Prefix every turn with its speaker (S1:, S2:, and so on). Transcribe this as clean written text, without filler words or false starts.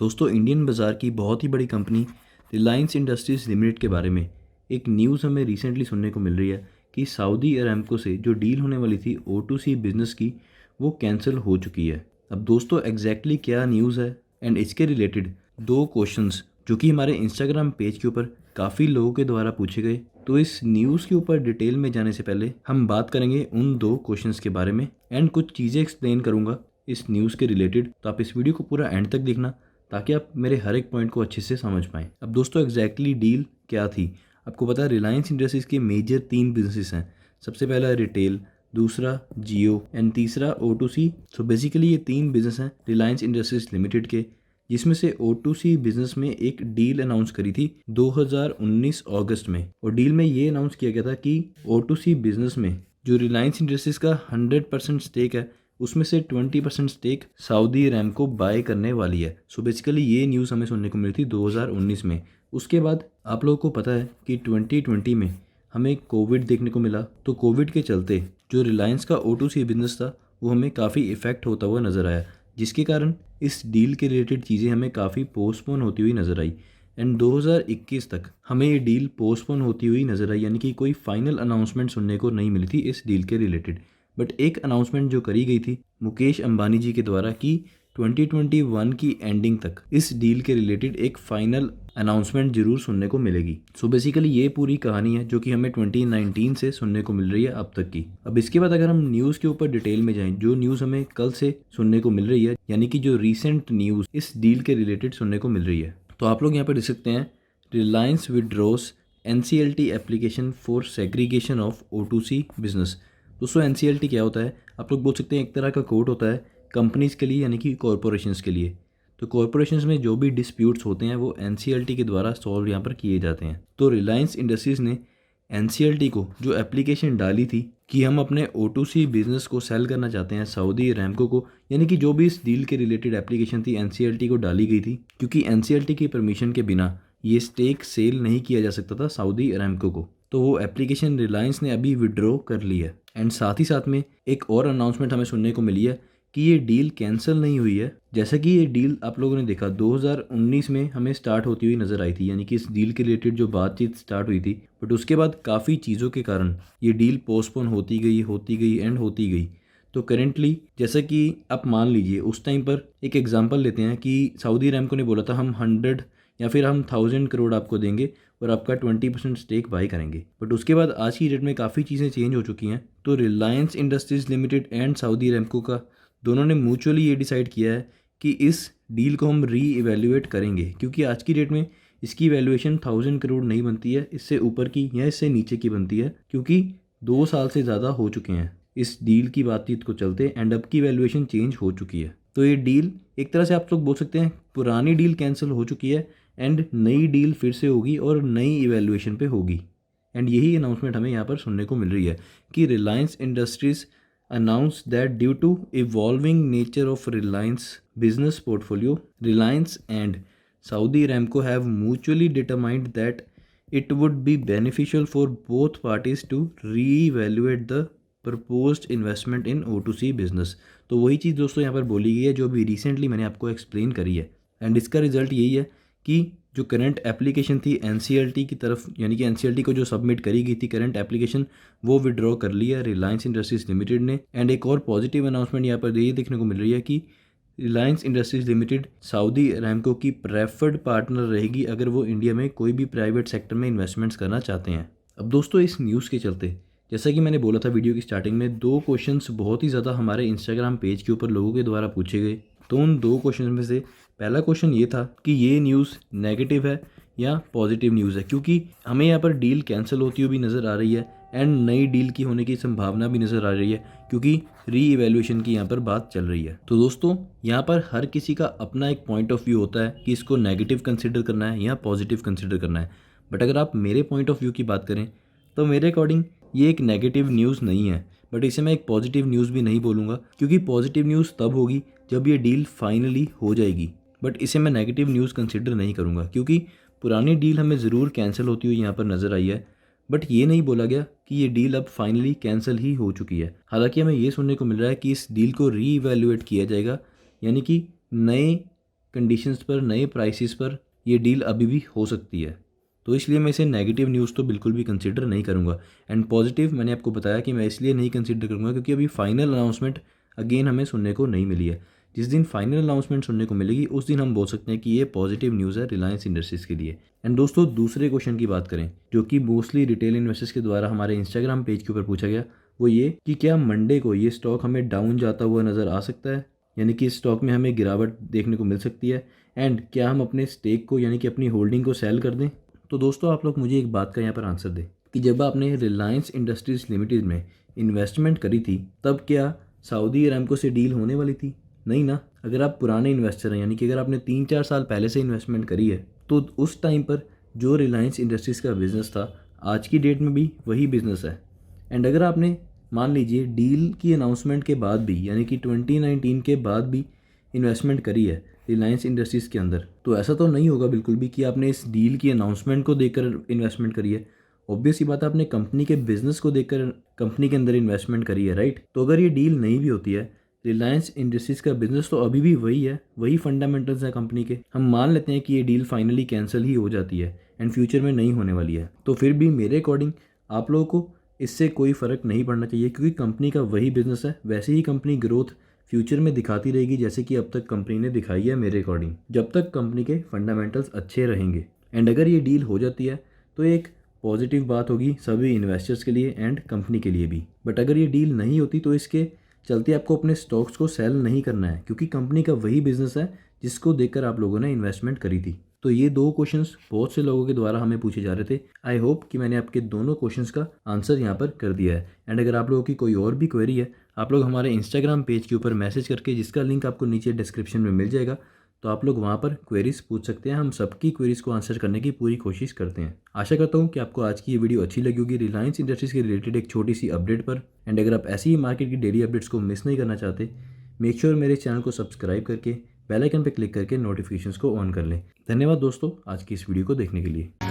S1: दोस्तों, इंडियन बाज़ार की बहुत ही बड़ी कंपनी रिलायंस इंडस्ट्रीज़ लिमिटेड के बारे में एक न्यूज़ हमें रिसेंटली सुनने को मिल रही है कि सऊदी अरामको से जो डील होने वाली थी O2C बिज़नेस की, वो कैंसिल हो चुकी है। अब दोस्तों, एग्जैक्टली क्या न्यूज़ है एंड इसके रिलेटेड दो क्वेश्चंस जो कि हमारे इंस्टाग्राम पेज के ऊपर काफ़ी लोगों के द्वारा पूछे गए। तो इस न्यूज़ के ऊपर डिटेल में जाने से पहले हम बात करेंगे उन दो क्वेश्चंस के बारे में एंड कुछ चीज़ें एक्सप्लेन करूँगा इस न्यूज़ के रिलेटेड। तो आप इस वीडियो को पूरा एंड तक देखना ताकि आप मेरे हर एक पॉइंट को अच्छे से समझ पाएँ। अब दोस्तों, एग्जैक्टली डील क्या थी? आपको पता है रिलायंस इंडस्ट्रीज़ के मेजर 3 बिजनेसेस हैं। सबसे पहला रिटेल, दूसरा जियो एंड तीसरा O2C। सो बेसिकली ये 3 बिजनेस हैं रिलायंस इंडस्ट्रीज़ लिमिटेड के, जिसमें से O2C बिजनेस में एक डील अनाउंस करी थी 2019 अगस्त में। और डील में ये अनाउंस किया गया था कि O2C बिजनेस में जो रिलायंस इंडस्ट्रीज़ का 100% स्टेक है, उसमें से 20% स्टेक सऊदी अरामको बाय करने वाली है। सो बेसिकली ये न्यूज़ हमें सुनने को मिली थी 2019 में। उसके बाद आप लोगों को पता है कि 2020 में हमें कोविड देखने को मिला। तो कोविड के चलते जो रिलायंस का O2C बिजनेस था वो हमें काफ़ी इफ़ेक्ट होता हुआ नज़र आया, जिसके कारण इस डील के रिलेटेड चीज़ें हमें काफ़ी पोस्टपोन होती हुई नज़र आई। एंड 2021 तक हमें ये डील पोस्टपोन होती हुई नज़र आई, यानी कि कोई फाइनल अनाउंसमेंट सुनने को नहीं मिली थी इस डील के रिलेटेड। बट एक अनाउंसमेंट जो करी गई थी मुकेश अंबानी जी के द्वारा कि 2021 की एंडिंग तक इस डील के रिलेटेड एक फाइनल अनाउंसमेंट जरूर सुनने को मिलेगी। सो बेसिकली ये पूरी कहानी है जो कि हमें 2019 से सुनने को मिल रही है अब तक की। अब इसके बाद अगर हम न्यूज़ के ऊपर डिटेल में जाएं, जो न्यूज़ हमें कल से सुनने को मिल रही है, यानी कि जो रीसेंट न्यूज़ इस डील के रिलेटेड सुनने को मिल रही है, तो आप लोग यहाँ पर देख सकते हैं Reliance withdraws NCLT application for segregation of O2C business. दोस्तों, NCLT क्या होता है? आप लोग बोल सकते हैं एक तरह का कोड होता है कंपनीज़ के लिए, यानी कि कॉरपोरेशंस के लिए। तो कॉरपोरेशंस में जो भी डिस्प्यूट्स होते हैं वो NCLT के द्वारा सॉल्व यहाँ पर किए जाते हैं। तो रिलायंस इंडस्ट्रीज़ ने NCLT को जो एप्लीकेशन डाली थी कि हम अपने O2C बिजनेस को सेल करना चाहते हैं सऊदी अरामको को, यानी कि जो भी इस डील के रिलेटेड एप्लीकेशन थी NCLT को डाली गई थी, क्योंकि NCLT की परमिशन के बिना ये स्टेक सेल नहीं किया जा सकता था सऊदी अरामको को। तो वो एप्लीकेशन रिलायंस ने अभी विड्रॉ कर ली है। एंड साथ ही साथ में एक और अनाउंसमेंट हमें सुनने को मिली है कि ये डील कैंसिल नहीं हुई है। जैसा कि ये डील आप लोगों ने देखा 2019 में हमें स्टार्ट होती हुई नज़र आई थी, यानी कि इस डील के रिलेटेड जो बातचीत स्टार्ट हुई थी, बट उसके बाद काफ़ी चीज़ों के कारण ये डील पोस्टपोन होती गई एंड होती गई। तो करेंटली जैसा कि आप मान लीजिए उस टाइम पर एक एग्जांपल लेते हैं कि सऊदी अरामको ने बोला था हम 100 या फिर हम 1000 करोड़ आपको देंगे और आपका 20% स्टेक बाय करेंगे। बट उसके बाद आज की डेट में काफ़ी चीज़ें चेंज हो चुकी हैं। तो Reliance industries limited and Saudi Aramco का दोनों ने म्यूचुअली ये डिसाइड किया है कि इस डील को हम री इवेल्युएट करेंगे, क्योंकि आज की डेट में इसकी वैल्यूएशन 1000 करोड़ नहीं बनती है, इससे ऊपर की या इससे नीचे की बनती है, क्योंकि 2 साल से ज़्यादा हो चुके हैं इस डील की बातचीत को चलते एंड अब की वैल्यूएशन चेंज हो चुकी है। तो ये डील एक तरह से आप लोग बोल सकते हैं पुरानी डील कैंसिल हो चुकी है एंड नई डील फिर से होगी और नई इवेल्युएशन पे होगी। एंड यही अनाउंसमेंट हमें यहाँ पर सुनने को मिल रही है कि Reliance industries announced that due to evolving nature of Reliance business portfolio, Reliance and Saudi Aramco have mutually determined that it would be beneficial for both parties to reevaluate the proposed investment in O2C business। तो वही चीज़ दोस्तों यहाँ पर बोली गई है जो अभी रिसेंटली मैंने आपको एक्सप्लेन करी है। एंड इसका रिजल्ट यही है कि जो करंट एप्लीकेशन थी NCLT की तरफ, यानी कि NCLT को जो सबमिट करी गई थी करंट एप्लीकेशन, वो विड्रॉ कर लिया रिलायंस इंडस्ट्रीज़ लिमिटेड ने। एंड एक और पॉजिटिव अनाउंसमेंट यहाँ पर ये देखने को मिल रही है कि Reliance industries limited Saudi Aramco की प्रेफर्ड पार्टनर रहेगी अगर वो इंडिया में कोई भी प्राइवेट सेक्टर में इन्वेस्टमेंट्स करना चाहते हैं। अब दोस्तों, इस न्यूज़ के चलते जैसा कि मैंने बोला था वीडियो की स्टार्टिंग में, 2 क्वेश्चंस बहुत ही ज़्यादा हमारे इंस्टाग्राम पेज के ऊपर लोगों के द्वारा पूछे गए। तो उन 2 क्वेश्चन में से पहला क्वेश्चन ये था कि ये न्यूज़ नेगेटिव है या पॉजिटिव न्यूज़ है, क्योंकि हमें यहाँ पर डील कैंसिल होती हुई भी नज़र आ रही है एंड नई डील की होने की संभावना भी नज़र आ रही है, क्योंकि री इवेल्युएशन की यहाँ पर बात चल रही है। तो दोस्तों, यहाँ पर हर किसी का अपना एक पॉइंट ऑफ व्यू होता है कि इसको नेगेटिव कंसिडर करना है या पॉजिटिव कंसिडर करना है। बट अगर आप मेरे पॉइंट ऑफ व्यू की बात करें तो मेरे अकॉर्डिंग ये एक नेगेटिव न्यूज़ नहीं है, बट इसे मैं एक पॉजिटिव न्यूज़ भी नहीं बोलूँगा, क्योंकि पॉजिटिव न्यूज़ तब होगी जब ये डील फाइनली हो जाएगी। बट इसे मैं नेगेटिव न्यूज़ कंसिडर नहीं करूँगा, क्योंकि पुरानी डील हमें ज़रूर कैंसिल होती हुई यहाँ पर नज़र आई है, बट ये नहीं बोला गया कि ये डील अब फाइनली कैंसिल ही हो चुकी है। हालांकि हमें ये सुनने को मिल रहा है कि इस डील को री इवेल्युएट किया जाएगा, यानी कि नए कंडीशंस पर, नए प्राइसेस पर ये डील अभी भी हो सकती है। तो इसलिए मैं इसे नेगेटिव न्यूज़ तो बिल्कुल भी कंसिडर नहीं करूँगा। एंड पॉजिटिव मैंने आपको बताया कि मैं इसलिए नहीं कंसिडर करूँगा क्योंकि अभी फाइनल अनाउंसमेंट अगेन हमें सुनने को नहीं मिली है। जिस दिन फाइनल अनाउंसमेंट सुनने को मिलेगी उस दिन हम बोल सकते हैं कि ये पॉजिटिव न्यूज़ है रिलायंस इंडस्ट्रीज़ के लिए। एंड दोस्तों, दूसरे क्वेश्चन की बात करें जो कि मोस्टली रिटेल इन्वेस्टर्स के द्वारा हमारे इंस्टाग्राम पेज के ऊपर पूछा गया, वो ये कि क्या मंडे को ये स्टॉक हमें डाउन जाता हुआ नज़र आ सकता है, यानी कि इस स्टॉक में हमें गिरावट देखने को मिल सकती है। एंड क्या हम अपने स्टेक को यानी कि अपनी होल्डिंग को सेल कर दें। तो दोस्तों, आप लोग मुझे एक बात का यहाँ पर आंसर दें कि जब आपने रिलायंस इंडस्ट्रीज़ लिमिटेड में इन्वेस्टमेंट करी थी तब क्या सऊदी अरामको से डील होने वाली थी? नहीं ना। अगर आप पुराने इन्वेस्टर हैं, यानी कि अगर आपने 3-4 साल पहले से इन्वेस्टमेंट करी है, तो उस टाइम पर जो रिलायंस इंडस्ट्रीज़ का बिज़नेस था आज की डेट में भी वही बिज़नेस है। एंड अगर आपने मान लीजिए डील की अनाउंसमेंट के बाद भी, यानी कि 2019 के बाद भी इन्वेस्टमेंट करी है रिलायंस इंडस्ट्रीज़ के अंदर, तो ऐसा तो नहीं होगा बिल्कुल भी कि आपने इस डील की अनाउंसमेंट को देखकर इन्वेस्टमेंट करी है। ऑब्वियस सी बात है, आपने कंपनी के बिजनेस को देखकर कंपनी के अंदर इन्वेस्टमेंट करी है, राइट। तो अगर ये डील नहीं भी होती है, रिलायंस इंडस्ट्रीज़ का बिजनेस तो अभी भी वही है, वही फंडामेंटल्स है कंपनी के। हम मान लेते हैं कि ये डील फाइनली कैंसिल ही हो जाती है एंड फ्यूचर में नहीं होने वाली है, तो फिर भी मेरे अकॉर्डिंग आप लोगों को इससे कोई फ़र्क नहीं पड़ना चाहिए क्योंकि कंपनी का वही बिजनेस है। वैसे ही कंपनी ग्रोथ फ्यूचर में दिखाती रहेगी जैसे कि अब तक कंपनी ने दिखाई है मेरे अकॉर्डिंग, जब तक कंपनी के फंडामेंटल्स अच्छे रहेंगे। एंड अगर ये डील हो जाती है तो एक पॉजिटिव बात होगी सभी इन्वेस्टर्स के लिए एंड कंपनी के लिए भी। बट अगर ये डील नहीं होती तो इसके चलते आपको अपने स्टॉक्स को सेल नहीं करना है क्योंकि कंपनी का वही बिजनेस है जिसको देखकर आप लोगों ने इन्वेस्टमेंट करी थी। तो ये दो क्वेश्चंस बहुत से लोगों के द्वारा हमें पूछे जा रहे थे। आई होप कि मैंने आपके दोनों क्वेश्चंस का आंसर यहाँ पर कर दिया है। एंड अगर आप लोगों की कोई और भी क्वेरी है, आप लोग हमारे इंस्टाग्राम पेज के ऊपर मैसेज करके, जिसका लिंक आपको नीचे डिस्क्रिप्शन में मिल जाएगा, तो आप लोग वहाँ पर क्वेरीज पूछ सकते हैं। हम सबकी क्वेरीज को आंसर करने की पूरी कोशिश करते हैं। आशा करता हूँ कि आपको आज की ये वीडियो अच्छी लगी होगी रिलायंस इंडस्ट्रीज़ के रिलेटेड एक छोटी सी अपडेट पर। एंड अगर आप ऐसी ही मार्केट की डेली अपडेट्स को मिस नहीं करना चाहते, मेक श्योर मेरे चैनल को सब्सक्राइब करके बेल आइकन पर क्लिक करके नोटिफिकेशंस को ऑन कर लें। धन्यवाद दोस्तों आज की इस वीडियो को देखने के लिए।